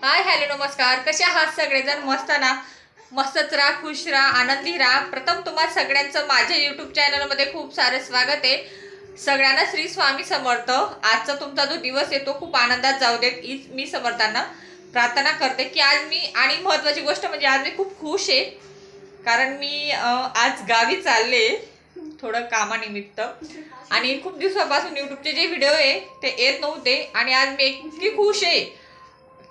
Hi hello नमस्कार. कसे आहात सगळेजण? मस्त ना? मस्तच राहा, खुश राहा, आनंदी राहा. प्रथम तुम्हा सगळ्यांचं माझ्या यूट्यूब चॅनलमध्ये खूप सारे स्वागत आहे. सगळ्यांना श्री स्वामी समर्थ. आजचा तुमचा जो दिवस आहे तो खूप आनंदात जाऊ देत मी समर्थांना प्रार्थना करते की आज मी, आणि महत्त्वाची गोष्ट म्हणजे आज मी खूप खुश आहे कारण मी आज गावी चालले थोडं कामानिमित्त. आणि खूप दिवसापासून यूट्यूबचे जे व्हिडिओ आहे ते येत नव्हते आणि आज मी इतकी खुश आहे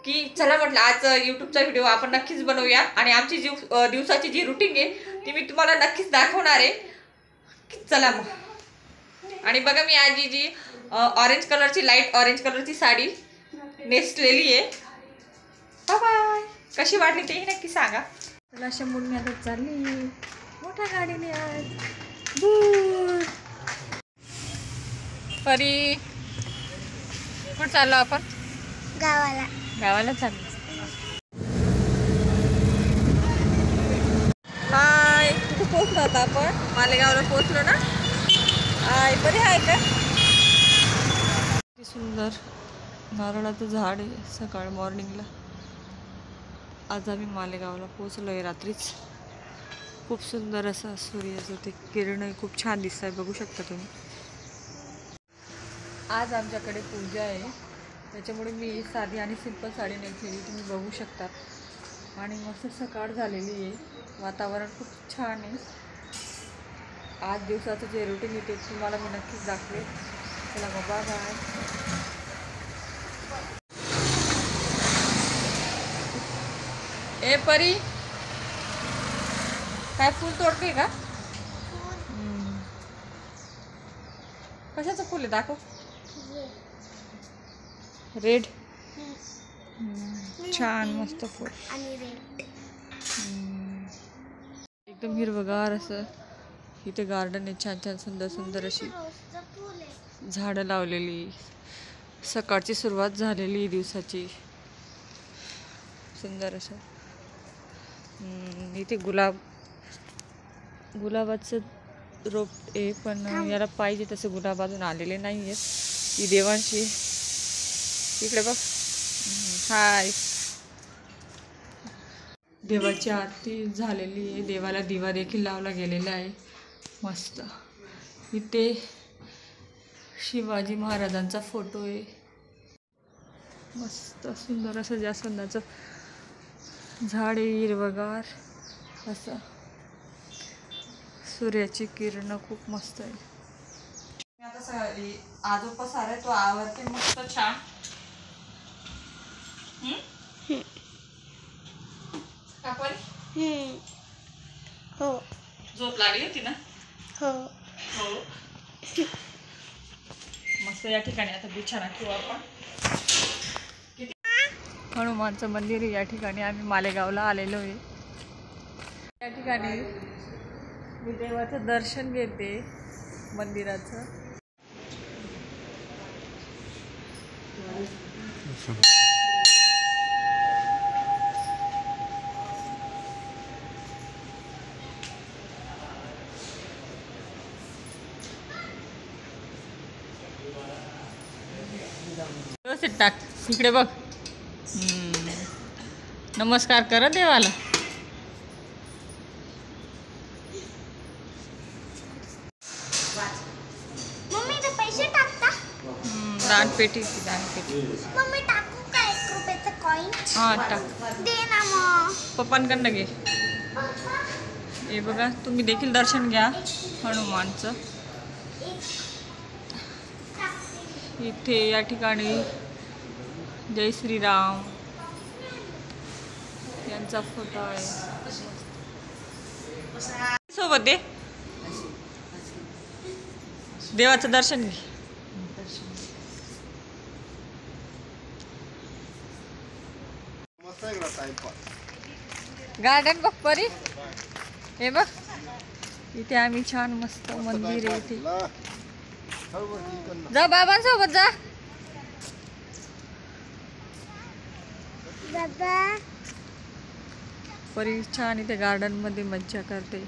की चला म्हटलं आज यूट्यूबचा व्हिडिओ आपण नक्कीच बनवूया. आणि आमची दिवसाची जी रुटीन आहे ती मी तुम्हाला नक्कीच दाखवणार आहे. चला मग. आणि बघा मी आज जी ऑरेंज कलरची, लाईट ऑरेंज कलरची साडी नेसलेली आहे. बाय. कशी वाटली तेही नक्की सांगा. चला अशा मूड मी आता चालली मोठ्या गाडीने आज. परी कुठं चाललो आपण? गावाला. गावाला चाललो. हाय, कुठे पोहोचलो आता आपण? मालेगावला पोहोचलो ना? हाय, बरी आहे का? किती सुंदर नारळाचं झाड आहे. सकाळ मॉर्निंगला आज आम्ही मालेगावला पोहोचलो आहे रात्रीच. खूप सुंदर असा सूर्याचं ते किरण खूप छान दिसत आहे, बघू शकता तुम्ही. आज आमच्याकडे पूजा आहे त्याच्यामुळे मी साधी आणि सिंपल साडी नेसलेली तुम्ही बघू शकता. आणि मस्त सकाळ झालेली आहे, वातावरण खूप छान आहे. आज दिवसाचं जे रुटीन आहे ते तुम्हाला मी नक्कीच दाखवेल. चला मग बाय. ए परी, काय फूल तोडते का? कशाचं फूल आहे दाखव. रेड. छान मस्त फूल आणि रेड. एकदम हिरवगार असं इथे गार्डन आहे. छान छान सुंदर सुंदर अशी झाडं लावलेली. सकाळची सुरुवात झालेली दिवसाची. सुंदर असं इथे गुलाबाचं रोप आहे पण याला पाहिजे तसे गुलाब अजून आलेले नाही आहेत. ही देवांशी इकडे बघ. हाय. देवाची आरती झालेली आहे. देवाला दिवा देखील लावला गेलेला आहे. मस्त. इथे शिवाजी महाराजांचा फोटो आहे. मस्त सुंदर असं जास्वंदाचं झाड आहे, हिरवगार असं. सूर्याची किरण खूप मस्त आहे. आता सगळी आज पसार आहे तो आवरते मस्त छान. हो. झोप लागली होती ना? हो. हो. मस्त या ठिकाणी आता बिछाना ठेवू आपण. हनुमानचं मंदिर आहे या ठिकाणी. आम्ही मालेगावला आलेलो आहे. या ठिकाणी मी देवाचं दर्शन घेते मंदिराचं. व्यवस्थित टाक. इकडे बघ. नमस्कार कर देवाला. मम्मी ते पैसे टाकता? दानपेटी. मम्मी टाकू का 1 रुपयाचं कॉइन? हां टाक. दे ना मग. पप्पांकडनं घे. हे बघा तुम्ही देखील दर्शन घ्या हनुमानचं. इथे या ठिकाणी जय श्रीराम यांचा फोटो आहे. सोबत दे. देवाचं दर्शन घे. गार्डन बघ परी. हे बघ इथे आम्ही छान मस्त मंदिर आहे. इथे जा बाबांसोबत जा. बाबा परी छान इथे गार्डन मध्ये मज्जा करते.